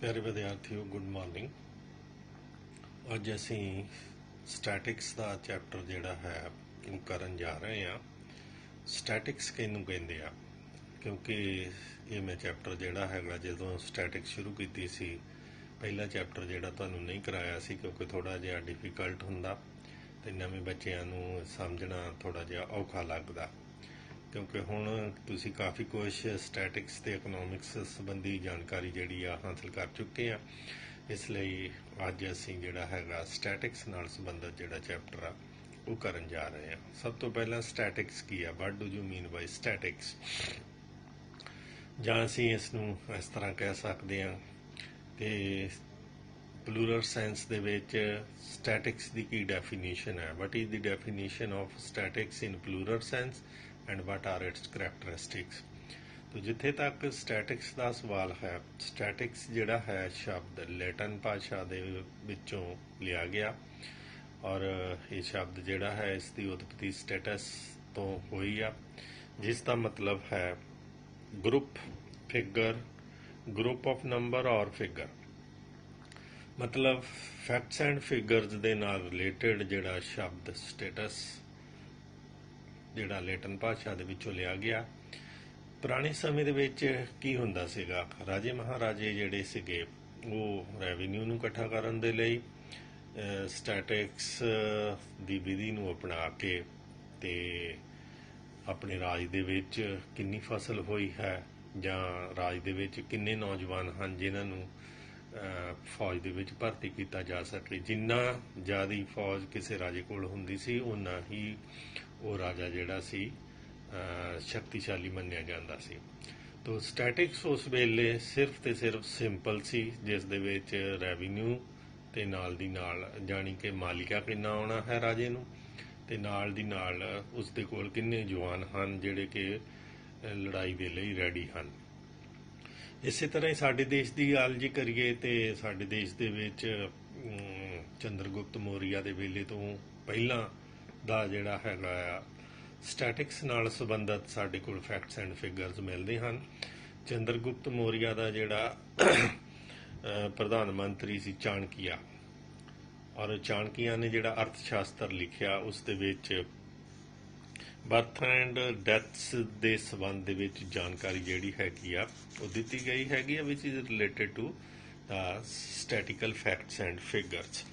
प्यारे विद्यार्थियों good morning. ਅੱਜ ਅਸੀਂ ਸਟੈਟਿਕਸ ਦਾ ਚੈਪਟਰ ਜਿਹੜਾ ਹੈ ਉਹ ਕਰਨ ਜਾ ਰਹੇ ਹਾਂ। ਸਟੈਟਿਕਸ ਕਿਹਨੂੰ ਕਹਿੰਦੇ ਆ, ਕਿਉਂਕਿ ਇਹ ਮੈਂ ਚੈਪਟਰ ਜਿਹੜਾ ਹੈਗਾ ਜਦੋਂ ਸਟੈਟਿਕਸ ਸ਼ੁਰੂ ਕੀਤੀ ਸੀ ਪਹਿਲਾ ਚੈਪਟਰ ਜਿਹੜਾ ਤੁਹਾਨੂੰ ਨਹੀਂ ਕਰਾਇਆ ਸੀ ਕਿਉਂਕਿ ਥੋੜਾ ਜਿਹਾ ਡਿਫਿਕਲਟ ਹੁੰਦਾ ਤੇ ਨਵੇਂ ਬੱਚਿਆਂ ਨੂੰ ਸਮਝਣਾ ਥੋੜਾ ਜਿਹਾ ਔਖਾ ਲੱਗਦਾ, ਕਿਉਂਕਿ ਹੁਣ ਤੁਸੀਂ ਕਾਫੀ ਕੁਝ ਸਟੈਟਿਕਸ ਤੇ ਇਕਨੋਮਿਕਸ ਸੰਬੰਧੀ ਜਾਣਕਾਰੀ ਜਿਹੜੀ ਆ ਹਾਸਲ ਕਰ ਚੁੱਕੇ ਆ। ਇਸ ਲਈ ਅੱਜ ਅਸੀਂ ਜਿਹੜਾ ਹੈਗਾ ਸਟੈਟਿਕਸ ਨਾਲ ਸੰਬੰਧਿਤ ਜਿਹੜਾ ਚੈਪਟਰ ਆ ਉਹ ਕਰਨ ਜਾ ਰਹੇ ਹਾਂ। ਸਭ ਤੋਂ ਪਹਿਲਾਂ ਸਟੈਟਿਕਸ ਕੀ ਆ, what do you mean by statics, ਜਾਂ ਅਸੀਂ ਇਸ ਨੂੰ ਇਸ ਤਰ੍ਹਾਂ ਕਹਿ ਸਕਦੇ ਹਾਂ ਕਿ ਪਲੂਰਲ ਸੈਂਸ ਦੇ ਵਿੱਚ ਸਟੈਟਿਕਸ ਦੀ ਕੀ ਡੈਫੀਨੇਸ਼ਨ ਹੈ, what is the definition of statistics in plural sense and what are its characteristics. तो जिथे तक स्टैटिक्स का सवाल है, स्टैटिक्स जिहड़ा है शब्द लैटिन भाषा दे विचों लिया गया और ये शब्द जिहड़ा है इसकी उत्पत्ति स्टेटस तो हुई आ, जिसका मतलब है group, figure, group of number और फिगर, मतलब फैक्ट्स एंड फिगर्स दे नाल रिलेटेड जिहड़ा शब्द स्टेटस जिहड़ा लैटिन भाषा दे विचों लिया गया। पुराने समय ਦੇ ਵਿੱਚ ਕੀ ਹੁੰਦਾ ਸੀਗਾ, ਰਾਜੇ ਮਹਾਰਾਜੇ ਜਿਹੜੇ ਸੀਗੇ ਉਹ ਰੈਵਨਿਊ ਨੂੰ ਇਕੱਠਾ ਕਰਨ ਦੇ ਲਈ ਸਟੈਟਿਕਸ ਦੀ ਵਿਧੀ ਨੂੰ ਅਪਣਾ ਕੇ ਤੇ ਆਪਣੇ ਰਾਜ ਦੇ ਵਿੱਚ ਕਿੰਨੀ ਫਸਲ ਹੋਈ ਹੈ ਜਾਂ ਰਾਜ ਦੇ ਵਿੱਚ ਕਿੰਨੇ ਨੌਜਵਾਨ ਹਨ ਜਿਨ੍ਹਾਂ ਨੂੰ ਫੌਜ ਦੇ ਵਿੱਚ ਭਰਤੀ ਕੀਤਾ ਜਾ ਸਕੇ। ਜਿੰਨਾ ਜ਼ਿਆਦਾ ਫੌਜ ਕਿਸੇ ਰਾਜੇ ਕੋਲ ਹੁੰਦੀ ਸੀ ਉਨਾ ਹੀ ਉਹ ਰਾਜਾ ਜਿਹੜਾ ਸੀ ਸ਼ਕਤੀਸ਼ਾਲੀ ਮੰਨਿਆ ਜਾਂਦਾ ਸੀ। ਤੋ ਸਟੈਟਿਕਸ ਉਸ ਵੇਲੇ ਸਿਰਫ ਤੇ ਸਿਰਫ ਸਿੰਪਲ ਸੀ, ਜਿਸ ਦੇ ਵਿੱਚ ਰੈਵਨਿਊ ਤੇ ਨਾਲ ਦੀ ਨਾਲ ਜਾਣੀ ਕਿ ਮਾਲਿਕਾ ਕਿੰਨਾ ਆਉਣਾ ਹੈ ਰਾਜੇ ਨੂੰ ਤੇ ਨਾਲ ਦੀ ਨਾਲ ਉਸ ਦੇ ਕੋਲ ਕਿੰਨੇ ਜਵਾਨ ਹਨ ਜਿਹੜੇ ਕਿ ਲੜਾਈ ਦੇ ਲਈ ਰੈਡੀ ਹਨ। ਇਸੇ ਤਰ੍ਹਾਂ ਹੀ ਸਾਡੇ ਦੇਸ਼ ਦੀ ਗੱਲ ਜੇ ਕਰੀਏ ਤੇ ਸਾਡੇ ਦੇਸ਼ ਦੇ ਵਿੱਚ ਚੰਦਰਗੁਪਤ ਮੌਰੀਆ ਦੇ ਵੇਲੇ ਤੋਂ ਪਹਿਲਾਂ ਦਾ ਜਿਹੜਾ ਹੈਗਾ ਆ ਸਟੈਟਿਕਸ ਨਾਲ ਸੰਬੰਧਿਤ ਸਾਡੇ ਕੋਲ ਫੈਕਟਸ ਐਂਡ ਫਿਗਰਸ ਮਿਲਦੇ ਹਨ। ਚੰਦਰਗੁਪਤ ਮੌਰੀਆ ਦਾ ਜਿਹੜਾ ਪ੍ਰਧਾਨ ਮੰਤਰੀ ਸੀ ਚਾਣਕੀਆ, ਔਰ ਚਾਣਕੀਆ ਨੇ ਜਿਹੜਾ ਅਰਥ ਸ਼ਾਸਤਰ ਲਿਖਿਆ ਉਸ ਦੇ ਵਿੱਚ ਬਰਥ ਐਂਡ ਡੈਥਸ ਦੇ ਸੰਬੰਧ ਦੇ ਵਿੱਚ ਜਾਣਕਾਰੀ ਜਿਹੜੀ ਹੈਗੀ ਆ ਉਹ ਦਿੱਤੀ ਗਈ ਹੈਗੀ ਆ, which is related to the statistical facts and figures.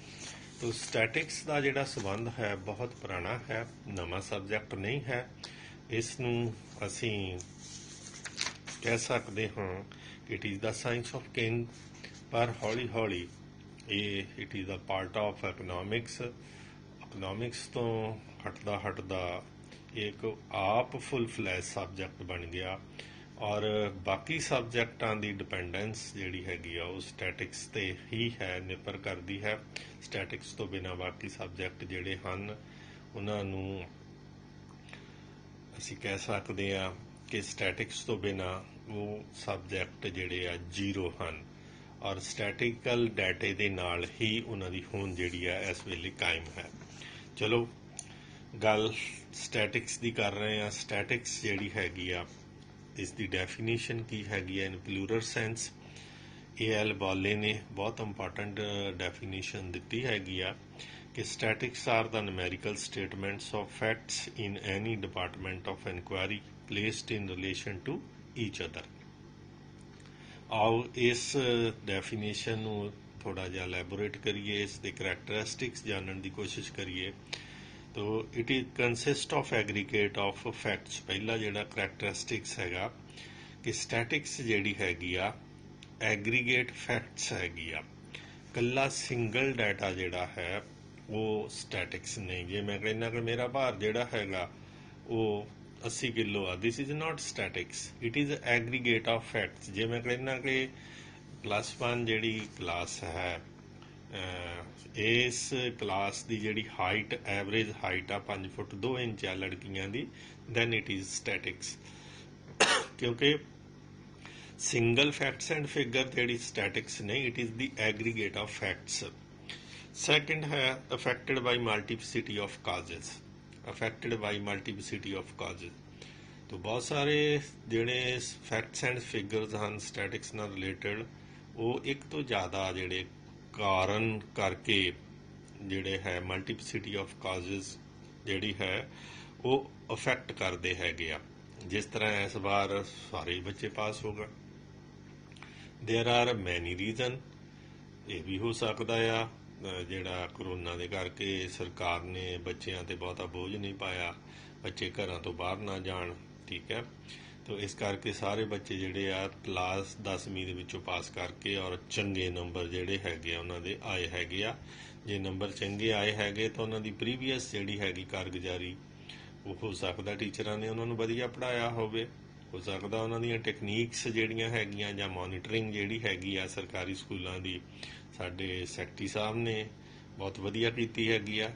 तो स्टैटिक्स का जिहड़ा संबंध है बहुत पुराना है, नवा सबजैक्ट नहीं है। इसनूं असीं कह सकते हाँ कि it is the science of king, पर हौली हौली it is the part of economics तो हटदा हटदा एक आप फुल फ्लैश सबजैक्ट बन गया और बाकी सबजैक्टां की डिपेंडेंस जिहड़ी हैगी आ वो स्टैटिक्स ते ही है, निर्भर करती है। स्टैटिक्स तो बिना बाकी सबजैक्ट जिहड़े हन उन्हां नूं असीं कह सकते हैं कि स्टैटिक्स तो बिना वो सबजैक्ट जिहड़े आ जीरो हन और स्टैटिकल डाटे दे नाल ही उन्हां दी होंद जिहड़ी आ इस वेले कायम है। चलो गल स्टैटिक्स दी कर रहे हैं। स्टैटिक्स जिहड़ी हैगी आ इसकी डेफिनेशन की हैगी इन प्लूरल सेंस, A.L. बॉले ने बहुत इंपॉर्टेंट डेफिनेशन दी हैगी आ कि statistics are the numerical statements of facts in any department of enquiry placed in relation to each other. आओ इस डेफिनेशन नूं थोड़ा जिहा एलैबोरेट करिए, इसके करैक्टरिस्टिक्स जानने की कोशिश करिए। तो it is consist of aggregate of facts. पहला जिहड़ा करैक्टरिस्टिक्स हैगा कि स्टैटिक्स जिहड़ी हैगी आ एग्रीगेट फैक्ट्स हैगी आ, कल्ला सिंगल डाटा जिहड़ा है वो स्टैटिक्स नहीं। जे मैं कहना कि मेरा भार जिहड़ा हैगा वो 80 किलो आ, this is not statistics, it is aggregate of facts. जे मैं कहना कि +1 जिहड़ी क्लास है इस क्लास की जिहड़ी हाइट एवरेज हाइट आ 5 फुट 2 इंच आ लड़कियां दी, दैन इट इज स्टैटिक्स। क्योंकि सिंगल फैक्ट्स एंड फिगर जिहड़ी स्टैटिक्स नहीं, it is the aggregate of facts. Second है affected by multiplicity of causes, affected by multiplicity of causes. तो बहुत सारे जिहड़े फैक्ट्स एंड फिगर्स हैं स्टैटिक्स नाल रिलेटेड ਉਹ ਇੱਕ ਤੋਂ ਜ਼ਿਆਦਾ ਜਿਹੜੇ ਕਾਰਨ ਕਰਕੇ ਜਿਹੜੇ ਹੈ ਮਲਟੀਪਲਿਸਿਟੀ ਆਫ ਕਾਜ਼ਸ ਜਿਹੜੀ ਹੈ ਉਹ ਅਫੈਕਟ ਕਰਦੇ ਹੈਗੇ ਆ। ਜਿਸ ਤਰ੍ਹਾਂ ਇਸ ਵਾਰ ਸਾਰੇ ਹੀ ਬੱਚੇ ਪਾਸ ਹੋ ਗਏ। ਦੇਅਰ ਆਰ ਮੈਨੀ ਰੀਜ਼ਨ। ਇਹ ਵੀ ਹੋ ਸਕਦਾ ਆ ਜਿਹੜਾ ਕਰੋਨਾ ਦੇ ਕਰਕੇ ਸਰਕਾਰ ਨੇ ਬੱਚਿਆਂ ਤੇ ਬਹੁਤਾ ਬੋਝ ਨਹੀਂ ਪਾਇਆ, ਬੱਚੇ ਘਰਾਂ ਤੋਂ ਬਾਹਰ ਨਾ ਜਾਣ, ਠੀਕ ਹੈ। ਤੋ ਇਸ ਕਰਕੇ ਸਾਰੇ ਬੱਚੇ ਜਿਹੜੇ ਆ ਕਲਾਸ 10ਵੀਂ ਦੇ ਵਿੱਚੋਂ ਪਾਸ ਕਰਕੇ ਔਰ ਚੰਗੇ ਨੰਬਰ ਜਿਹੜੇ ਹੈਗੇ ਆ ਉਹਨਾਂ ਦੇ ਆਏ ਹੈਗੇ ਆ। ਜੇ ਨੰਬਰ ਚੰਗੇ ਆਏ ਹੈਗੇ ਤਾਂ ਉਹਨਾਂ ਦੀ ਪ੍ਰੀਵੀਅਸ ਜਿਹੜੀ ਹੈਗੀ ਕਾਰਗੁਜ਼ਾਰੀ ਉਹ ਹੋ ਸਕਦਾ ਟੀਚਰਾਂ ਨੇ ਉਹਨਾਂ ਨੂੰ ਵਧੀਆ ਪੜ੍ਹਾਇਆ ਹੋਵੇ, ਹੋ ਸਕਦਾ ਉਹਨਾਂ ਦੀਆਂ ਟੈਕਨੀਕਸ ਜਿਹੜੀਆਂ ਹੈਗੀਆਂ ਜਾਂ ਮੋਨੀਟਰਿੰਗ ਜਿਹੜੀ ਹੈਗੀ ਆ ਸਰਕਾਰੀ ਸਕੂਲਾਂ ਦੀ ਸਾਡੇ ਸੈਕਟਰੀ ਸਾਹਿਬ ਨੇ ਬਹੁਤ ਵਧੀਆ ਕੀਤੀ ਹੈਗੀ ਆ।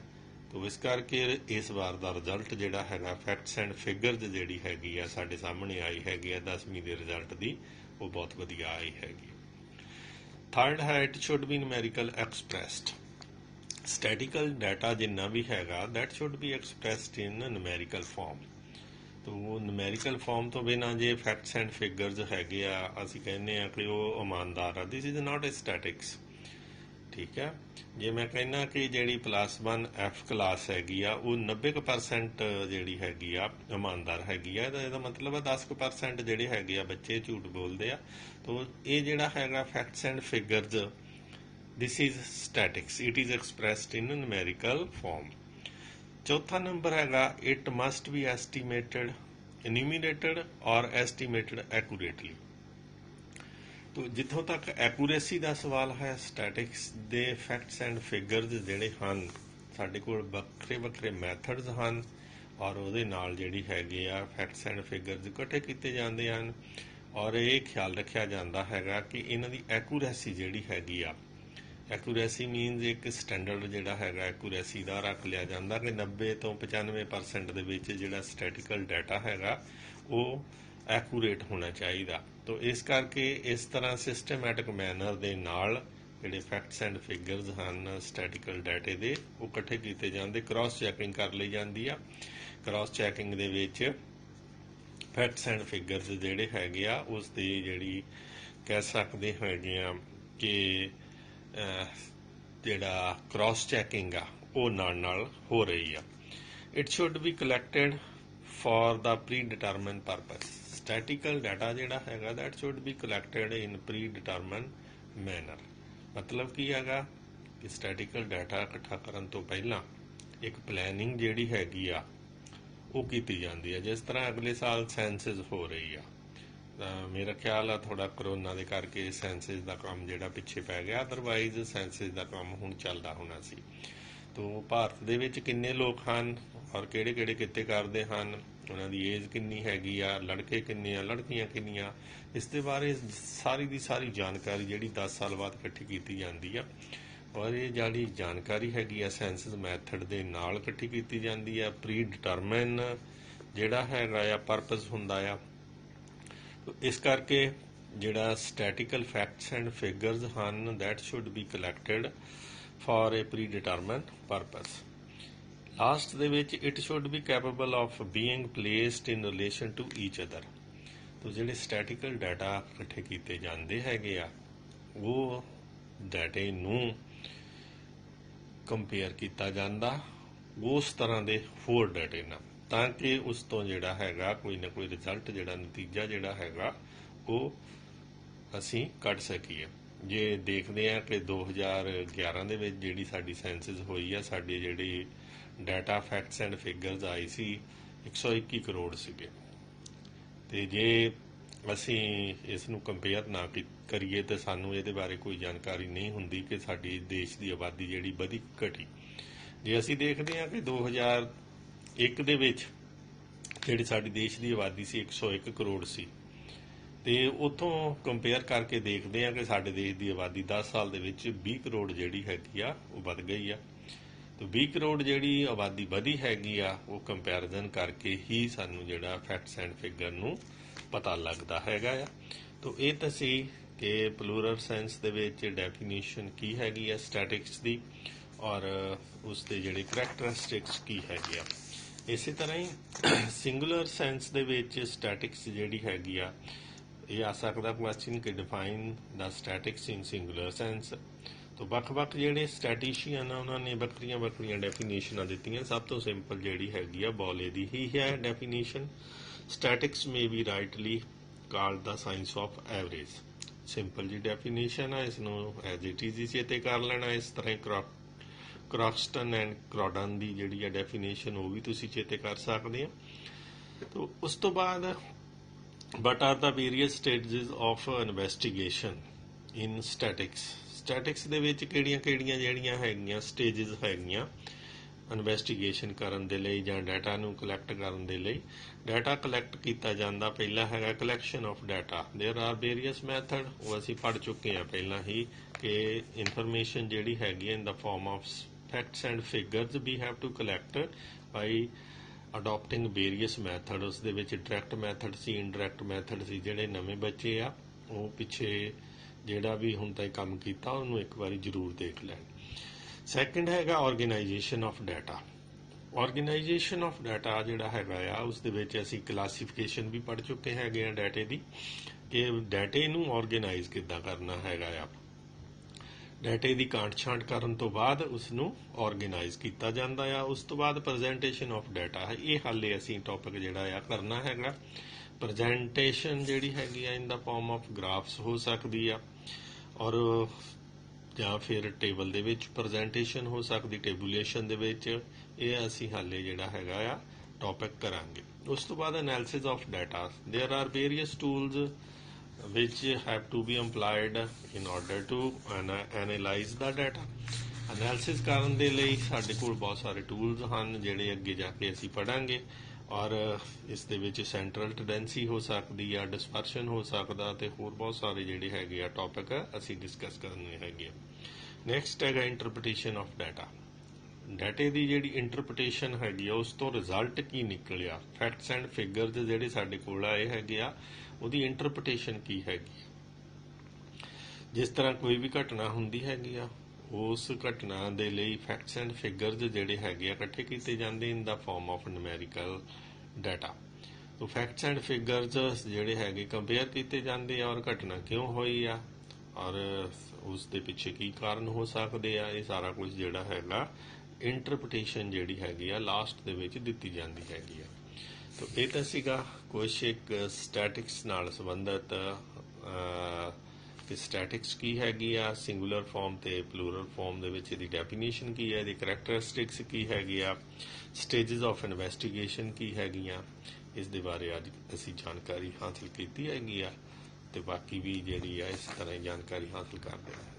ਤੋ ਇਸ ਕਰਕੇ ਇਸ ਵਾਰ ਦਾ ਰਿਜ਼ਲਟ ਜਿਹੜਾ ਹੈਗਾ ਫੈਕਟਸ ਐਂਡ ਫਿਗਰਸ ਜਿਹੜੀ ਹੈਗੀ ਆ ਸਾਡੇ ਸਾਹਮਣੇ ਆਈ ਹੈਗੀ ਆ 10ਵੀਂ ਦੇ ਰਿਜ਼ਲਟ ਦੀ, ਉਹ ਬਹੁਤ ਵਧੀਆ ਆਈ ਹੈਗੀ। ਥਰਡ ਹੈ it should be numerical expressed. Statistical data ਜਿੰਨਾ ਵੀ ਹੈਗਾ that should be expressed in numerical form. ਤੋ ਨਿਊਮੈਰੀਕਲ ਫਾਰਮ ਤੋਂ ਬਿਨਾਂ ਜੇ ਫੈਕਟਸ ਐਂਡ ਫਿਗਰਸ ਹੈਗੇ ਆ ਅਸੀਂ ਕਹਿੰਦੇ ਆ ਕਿ ਉਹ ਇਮਾਨਦਾਰ ਆ। This is not a statics, ਠੀਕ ਹੈ। ਜੇ ਮੈਂ ਕਹਿੰਦਾ ਕਿ ਜਿਹੜੀ +1 F ਕਲਾਸ ਹੈਗੀ ਆ ਉਹ 90% ਜਿਹੜੀ ਹੈਗੀ ਆ ਇਮਾਨਦਾਰ ਹੈਗੀ ਆ, ਇਹਦਾ ਮਤਲਬ ਆ 10% ਜਿਹੜੇ ਹੈਗੇ ਆ ਬੱਚੇ ਝੂਠ ਬੋਲਦੇ ਆ। ਤੋ ਇਹ ਜਿਹੜਾ ਹੈਗਾ facts and figures, this is statistics, it is expressed in numerical form. ਚੌਥਾ ਨੰਬਰ ਹੈਗਾ it must be estimated, enumerated or estimated accurately. ਤੋ ਜਿੱਥੋਂ ਤੱਕ ਐਕੂਰੇਸੀ ਦਾ ਸਵਾਲ ਹੈ, ਸਟੈਟਿਕਸ ਦੇ ਫੈਕਟਸ ਐਂਡ ਫਿਗਰਸ ਜਿਹੜੇ ਹਨ ਸਾਡੇ ਕੋਲ ਵੱਖਰੇ ਵੱਖਰੇ ਮੈਥਡਸ ਹਨ ਔਰ ਉਹਦੇ ਨਾਲ ਜਿਹੜੀ ਹੈਗੇ ਆ ਫੈਕਟਸ ਐਂਡ ਫਿਗਰਸ ਇਕੱਠੇ ਕੀਤੇ ਜਾਂਦੇ ਹਨ ਔਰ ਇਹ ਖਿਆਲ ਰੱਖਿਆ ਜਾਂਦਾ ਹੈਗਾ ਕਿ ਇਹਨਾਂ ਦੀ ਐਕੂਰੇਸੀ ਜਿਹੜੀ ਹੈਗੀ ਆ, ਐਕੂਰੇਸੀ ਮੀਨਸ ਇੱਕ ਸਟੈਂਡਰਡ ਜਿਹੜਾ ਹੈਗਾ ਐਕੂਰੇਸੀ ਦਾ ਰੱਖ ਲਿਆ ਜਾਂਦਾ ਕਿ 90 ਤੋਂ 95% ਦੇ ਵਿੱਚ ਜਿਹੜਾ ਸਟੈਟਿਕਲ ਡਾਟਾ ਹੈਗਾ ਉਹ ਐਕੂਰੇਟ ਹੋਣਾ ਚਾਹੀਦਾ। ਤੋ ਇਸ ਕਰਕੇ ਇਸ ਤਰ੍ਹਾਂ ਸਿਸਟਮੈਟਿਕ ਮੈਨਰ ਦੇ ਨਾਲ ਜਿਹੜੇ ਫੈਕਟਸ ਐਂਡ ਫਿਗਰਸ ਹਨ ਸਟੈਟਿਕਲ ਡਾਟੇ ਦੇ ਉਹ ਇਕੱਠੇ ਕੀਤੇ ਜਾਂਦੇ, ਕ੍ਰਾਸ ਚੈਕਿੰਗ ਕਰ ਲਈ ਜਾਂਦੀ ਆ। ਕ੍ਰਾਸ ਚੈਕਿੰਗ ਦੇ ਵਿੱਚ ਫੈਕਟਸ ਐਂਡ ਫਿਗਰਸ ਜਿਹੜੇ ਹੈਗੇ ਆ ਉਸ ਦੀ ਜਿਹੜੀ ਕਹਿ ਸਕਦੇ ਹੈਗੇ ਆ ਕਿ ਜਿਹੜਾ ਕ੍ਰਾਸ ਚੈਕਿੰਗ ਆ ਉਹ ਨਾਲ ਹੋ ਰਹੀ ਆ। It should be collected for the predetermined purpose. Statistical data ਜਿਹੜਾ ਹੈਗਾ that should be collected in predetermined manner. ਮਤਲਬ ਕੀ ਹੈਗਾ ਕਿ ਸਟੈਟਿਕਲ ਡਾਟਾ ਇਕੱਠਾ ਕਰਨ ਤੋਂ ਪਹਿਲਾਂ ਇੱਕ ਪਲੈਨਿੰਗ ਜਿਹੜੀ ਹੈਗੀ ਆ ਉਹ ਕੀਤੀ ਜਾਂਦੀ ਹੈ। ਜਿਸ ਤਰ੍ਹਾਂ ਅਗਲੇ ਸਾਲ ਸੈਂਸਸ ਹੋ ਰਹੀ ਆ, ਤਾਂ ਮੇਰਾ ਖਿਆਲ ਆ ਥੋੜਾ ਕਰੋਨਾ ਦੇ ਕਰਕੇ ਸੈਂਸਸ ਦਾ ਕੰਮ ਜਿਹੜਾ ਪਿੱਛੇ ਪੈ ਗਿਆ, ਅਦਰਵਾਈਜ਼ ਸੈਂਸਸ ਦਾ ਕੰਮ ਹੁਣ ਚੱਲਦਾ ਹੋਣਾ ਸੀ। ਤੋ ਭਾਰਤ ਦੇ ਵਿੱਚ ਕਿੰਨੇ ਲੋਕ ਹਨ ਔਰ ਕਿਹੜੇ ਕਿਹੜੇ ਕਿੱਤੇ ਕਰਦੇ ਹਨ, ਉਹਨਾਂ ਦੀ ਏਜ ਕਿੰਨੀ ਹੈਗੀ ਆ, ਲੜਕੇ ਕਿੰਨੇ ਆ, ਲੜਕੀਆਂ ਕਿੰਨੀਆਂ, ਇਸ ਦੇ ਬਾਰੇ ਸਾਰੀ ਦੀ ਸਾਰੀ ਜਾਣਕਾਰੀ ਜਿਹੜੀ 10 ਸਾਲ ਬਾਅਦ ਇਕੱਠੀ ਕੀਤੀ ਜਾਂਦੀ ਆ ਔਰ ਇਹ ਜਿਹੜੀ ਜਾਣਕਾਰੀ ਹੈਗੀ ਆ ਸੈਂਸਸ ਮੈਥਡ ਦੇ ਨਾਲ ਇਕੱਠੀ ਕੀਤੀ ਜਾਂਦੀ ਆ। ਪ੍ਰੀ ਡਿਟਰਮਨ ਜਿਹੜਾ ਹੈਗਾ ਆ ਪਰਪਸ ਹੁੰਦਾ ਆ। ਇਸ ਕਰਕੇ ਜਿਹੜਾ ਸਟੈਟਿਕਲ ਫੈਕਟਸ ਐਂਡ ਫਿਗਰਸ ਹਨ that should be collected for a predetermined purpose. Last ਦੇ ਵਿੱਚ it should be capable of being placed in relation to each other. ਤੋ ਜਿਹੜੇ ਸਟੈਟਿਕਲ ਡਾਟਾ ਇਕੱਠੇ ਕੀਤੇ ਜਾਂਦੇ ਹੈਗੇ ਆ ਉਹ ਡਾਟੇ ਨੂੰ ਕੰਪੇਅਰ ਕੀਤਾ ਜਾਂਦਾ ਉਸ ਤਰ੍ਹਾਂ ਦੇ ਹੋਰ ਡਾਟੇ ਨਾਲ, ਤਾਂ ਕਿ ਉਸ ਤੋਂ ਜਿਹੜਾ ਹੈਗਾ ਕੋਈ ਨਾ ਕੋਈ ਰਿਜ਼ਲਟ ਜਿਹੜਾ ਨਤੀਜਾ ਜਿਹੜਾ ਹੈਗਾ ਉਹ ਅਸੀਂ ਕੱਢ ਸਕੀਏ। ਜੇ ਦੇਖਦੇ ਆ ਕਿ 2011 ਦੇ ਵਿੱਚ ਜਿਹੜੀ ਸਾਡੀ ਸੈਂਸਸ ਹੋਈ ਆ, ਸਾਡੀ ਜਿਹੜੀ ਡਾਟਾ ਫੈਕਟਸ ਐਂਡ ਫਿਗਰਸ ਆਈ ਸੀ 121 ਕਰੋੜ ਸੀਗੇ। ਤੇ ਜੇ ਅਸੀਂ ਇਸ ਨੂੰ ਕੰਪੇਅਰ ਨਾ ਕਰੀਏ ਤਾਂ ਸਾਨੂੰ ਇਹਦੇ ਬਾਰੇ ਕੋਈ ਜਾਣਕਾਰੀ ਨਹੀਂ ਹੁੰਦੀ ਕਿ ਸਾਡੀ ਦੇਸ਼ ਦੀ ਆਬਾਦੀ ਜਿਹੜੀ ਵਧੀ ਘਟੀ। ਜੇ ਅਸੀਂ ਦੇਖਦੇ ਹਾਂ ਕਿ 2001 ਦੇ ਵਿੱਚ ਜਿਹੜੀ ਸਾਡੀ ਦੇਸ਼ ਦੀ ਆਬਾਦੀ ਸੀ 101 ਕਰੋੜ ਸੀ, ਤੇ ਉੱਥੋਂ ਕੰਪੇਅਰ ਕਰਕੇ ਦੇਖਦੇ ਹਾਂ ਕਿ ਸਾਡੇ ਦੇਸ਼ ਦੀ ਆਬਾਦੀ 10 ਸਾਲ ਦੇ ਵਿੱਚ 20 ਕਰੋੜ ਜਿਹੜੀ ਹੈਗੀ ਆ ਉਹ ਵੱਧ ਗਈ ਆ। ਤੇ 20 ਕਰੋੜ ਜਿਹੜੀ ਆਬਾਦੀ ਵਧੀ ਹੈਗੀ ਆ ਉਹ ਕੰਪੈਰੀਜ਼ਨ ਕਰਕੇ ਹੀ ਸਾਨੂੰ ਜਿਹੜਾ ਫੈਕਟਸ ਐਂਡ ਫਿਗਰ ਨੂੰ ਪਤਾ ਲੱਗਦਾ ਹੈਗਾ ਆ। ਤੋ ਇਹ ਤਾਂ ਸੀ ਕਿ ਪਲੂਰਲ ਸੈਂਸ ਦੇ ਵਿੱਚ ਡੈਫੀਨੇਸ਼ਨ ਕੀ ਹੈਗੀ ਆ ਸਟੈਟਿਕਸ ਦੀ ਔਰ ਉਸ ਦੇ ਜਿਹੜੇ ਕਰੈਕਟਰਿਸਟਿਕਸ ਕੀ ਹੈਗੇ ਆ। ਇਸੇ ਤਰ੍ਹਾਂ ਹੀ ਸਿੰਗੂਲਰ ਸੈਂਸ ਦੇ ਵਿੱਚ ਸਟੈਟਿਕਸ ਜਿਹੜੀ ਹੈਗੀ ਆ ਇਹ ਆ ਸਕਦਾ ਕੁਐਸਚਨ ਕਿ ਡਿਫਾਈਨ ਦਾ ਸਟੈਟਿਕਸ ਇਨ ਸਿੰਗੂਲਰ ਸੈਂਸ। तो ਵੱਖ-ਵੱਖ ਜਿਹੜੇ ਸਟੈਟਿਸ਼ੀਅਨ ਆ ਉਹਨਾਂ ਨੇ ਵੱਖਰੀਆਂ ਡੈਫੀਨੇਸ਼ਨਾਂ ਦਿੱਤੀਆਂ। ਸਭ ਤੋਂ ਸਿੰਪਲ ਜਿਹੜੀ ਹੈਗੀ ਆ ਬੋਲੇ ਦੀ ਹੀ ਹੈ definition. Statistics may be rightly called the science of average. Simple ਜੀ ਡੈਫੀਨੇਸ਼ਨ ਆ, ਇਸ ਨੂੰ ਐਜ਼ ਇਟ ਇਜ਼ ਹੀ ਚੇਤੇ ਕਰ ਲੈਣਾ। ਇਸ ਤਰ੍ਹਾਂ ਹੀ ਕ੍ਰੌਕਸਟਨ ਐਂਡ ਕ੍ਰੌਡਨ ਦੀ ਜਿਹੜੀ ਆ ਡੈਫੀਨੇਸ਼ਨ ਉਹ ਵੀ ਤੁਸੀਂ ਚੇਤੇ ਕਰ ਸਕਦੇ ਆ। ਤੋ ਉਸ ਤੋਂ ਬਾਅਦ what are the various stages of investigation in statics? Statics ਦੇ ਵਿੱਚ ਕਿਹੜੀਆਂ ਜਿਹੜੀਆਂ ਹੈਗੀਆਂ ਸਟੇਜਸ ਹੈਗੀਆਂ ਇਨਵੈਸਟੀਗੇਸ਼ਨ ਕਰਨ ਦੇ ਲਈ ਜਾਂ ਡਾਟਾ ਨੂੰ ਕਲੈਕਟ ਕਰਨ ਦੇ ਲਈ। ਡਾਟਾ ਕਲੈਕਟ ਕੀਤਾ ਜਾਂਦਾ, ਪਹਿਲਾ ਹੈਗਾ collection of data. There are various method, ਉਹ ਅਸੀਂ ਪੜ੍ਹ ਚੁੱਕੇ ਹਾਂ ਪਹਿਲਾਂ ਹੀ ਕਿ ਇਨਫੋਰਮੇਸ਼ਨ ਜਿਹੜੀ ਹੈਗੀ in the form of facts and figures we have to collect by adopting various method. ਉਸ ਦੇ ਵਿੱਚ ਡਾਇਰੈਕਟ ਮੈਥਡ ਸੀ, ਇਨਡਾਇਰੈਕਟ ਮੈਥਡ ਸੀ। ਜਿਹੜੇ ਨਵੇਂ ਬੱਚੇ ਆ ਉਹ ਪਿੱਛੇ ਜਿਹੜਾ ਵੀ ਹੁਣ ਤਾਈਂ ਕੰਮ ਕੀਤਾ ਉਹਨੂੰ ਇੱਕ ਵਾਰੀ ਜ਼ਰੂਰ ਦੇਖ ਲੈਣ। ਸੈਕਿੰਡ ਹੈਗਾ organisation of data. Organisation of data ਜਿਹੜਾ ਹੈਗਾ ਆ ਉਸ ਦੇ ਵਿੱਚ ਅਸੀਂ ਕਲਾਸੀਫਿਕੇਸ਼ਨ ਵੀ ਪੜ੍ਹ ਚੁੱਕੇ ਹੈਗੇ ਆ ਡਾਟੇ ਦੀ, ਕਿ ਡਾਟੇ ਨੂੰ ਆਰਗੇਨਾਈਜ਼ ਕਿੱਦਾਂ ਕਰਨਾ ਹੈਗਾ ਆ। ਡਾਟੇ ਦੀ ਕਾਂਟ ਛਾਂਟ ਕਰਨ ਤੋਂ ਬਾਅਦ ਉਸ ਨੂੰ ਆਰਗੇਨਾਈਜ਼ ਕੀਤਾ ਜਾਂਦਾ ਆ। ਉਸ ਤੋਂ ਬਾਅਦ ਪ੍ਰੈਜੈਂਟੇਸ਼ਨ ਆਫ ਡਾਟਾ ਹੈ। ਇਹ ਹਾਲੇ ਅਸੀਂ ਟੌਪਿਕ ਜਿਹੜਾ ਆ ਕਰਨਾ ਹੈਗਾ। ਪ੍ਰੈਜੈਂਟੇਸ਼ਨ ਜਿਹੜੀ ਹੈਗੀ ਆ ਇਨ ਦਾ ਫਾਰਮ ਆਫ ਗ੍ਰਾਫਸ ਹੋ ਸਕਦੀ ਆ, ਔਰ ਜਾਂ ਫਿਰ ਟੇਬਲ ਦੇ ਵਿੱਚ ਪ੍ਰੈਜੈਂਟੇਸ਼ਨ ਹੋ ਸਕਦੀ, ਟੇਬੂਲੇਸ਼ਨ ਦੇ ਵਿੱਚ। ਇਹ ਅਸੀਂ ਹਾਲੇ ਜਿਹੜਾ ਹੈਗਾ ਆ ਟੌਪਿਕ ਕਰਾਂਗੇ। ਉਸ ਤੋਂ ਬਾਅਦ analysis of data. There are various tools which have to be employed in order to analyze the data. Analysis ਕਰਨ ਦੇ ਲਈ ਸਾਡੇ ਕੋਲ ਬਹੁਤ ਸਾਰੇ ਟੂਲਸ ਹਨ ਜਿਹੜੇ ਅੱਗੇ ਜਾ ਕੇ ਅਸੀਂ ਪੜ੍ਹਾਂਗੇ, ਔਰ ਇਸ ਦੇ ਵਿੱਚ ਸੈਂਟਰਲ ਟੈਂਡੈਂਸੀ ਹੋ ਸਕਦੀ ਆ, ਡਿਸਪਰਸ਼ਨ ਹੋ ਸਕਦਾ, ਤੇ ਹੋਰ ਬਹੁਤ ਸਾਰੇ ਜਿਹੜੇ ਹੈਗੇ ਆ ਟੌਪਿਕ ਅਸੀਂ ਡਿਸਕਸ ਕਰਨੇ ਹੈਗੇ ਆ। ਨੈਕਸਟ ਹੈਗਾ ਇੰਟਰਪ੍ਰੀਟੇਸ਼ਨ ਆਫ ਡਾਟਾ। ਡਾਟੇ ਦੀ ਜਿਹੜੀ ਇੰਟਰਪ੍ਰੀਟੇਸ਼ਨ ਹੈਗੀ ਆ ਉਸ ਤੋਂ ਰਿਜ਼ਲਟ ਕੀ ਨਿਕਲਿਆ, ਫੈਕਟਸ ਐਂਡ ਫਿਗਰਸ ਜਿਹੜੇ ਸਾਡੇ ਕੋਲ ਆਏ ਹੈਗੇ ਆ ਉਹਦੀ ਇੰਟਰਪ੍ਰੀਟੇਸ਼ਨ ਕੀ ਹੈਗੀ। ਜਿਸ ਤਰ੍ਹਾਂ ਕੋਈ ਵੀ ਘਟਨਾ ਹੁੰਦੀ ਹੈਗੀ ਆ ਉਸ ਘਟਨਾ ਦੇ ਲਈ ਫੈਕਟਸ ਐਂਡ ਫਿਗਰਸ ਜਿਹੜੇ ਹੈਗੇ ਆ ਇਕੱਠੇ ਕੀਤੇ ਜਾਂਦੇ ਇਨ the form of numerical data. ਤੋ ਫੈਕਟਸ ਐਂਡ ਫਿਗਰਸ ਜਿਹੜੇ ਹੈਗੇ ਕੰਪੇਅਰ ਕੀਤੇ ਜਾਂਦੇ ਆ, ਔਰ ਘਟਨਾ ਕਿਉਂ ਹੋਈ ਆ ਔਰ ਉਸ ਦੇ ਪਿੱਛੇ ਕੀ ਕਾਰਨ ਹੋ ਸਕਦੇ ਆ। ਇਹ ਸਾਰਾ ਕੁਝ ਜਿਹੜਾ ਹੈਗਾ ਇੰਟਰਪ੍ਰੀਟੇਸ਼ਨ ਜਿਹੜੀ ਹੈਗੀ ਆ ਲਾਸਟ ਦੇ ਵਿੱਚ ਦਿੱਤੀ ਜਾਂਦੀ ਹੈਗੀ ਆ। ਤੋ ਇਹ ਤਾਂ ਸੀਗਾ ਕੁਛ ਇੱਕ ਸਟੈਟਿਕਸ ਨਾਲ ਸੰਬੰਧਿਤ ਕਿ ਸਟੈਟਿਕਸ ਕੀ ਹੈਗੀ ਆ, ਸਿੰਗੂਲਰ ਫਾਰਮ ਤੇ ਪਲੂਰਲ ਫਾਰਮ ਦੇ ਵਿੱਚ ਇਹਦੀ ਡੈਫੀਨੇਸ਼ਨ ਕੀ ਹੈ, ਇਹਦੀ ਕਰੈਕਟਰਿਸਟਿਕਸ ਕੀ ਹੈਗੀ ਆ, ਸਟੇਜਸ ਆਫ ਇਨਵੈਸਟੀਗੇਸ਼ਨ ਕੀ ਹੈਗੀਆਂ। ਇਸ ਦੇ ਬਾਰੇ ਅੱਜ ਅਸੀਂ ਜਾਣਕਾਰੀ ਹਾਸਲ ਕੀਤੀ ਹੈਗੀ ਆ, ਤੇ ਬਾਕੀ ਵੀ ਜਿਹੜੀ ਆ ਇਸ ਤਰ੍ਹਾਂ ਹੀ ਜਾਣਕਾਰੀ ਹਾਸਲ ਕਰਦੇ ਹਾਂ।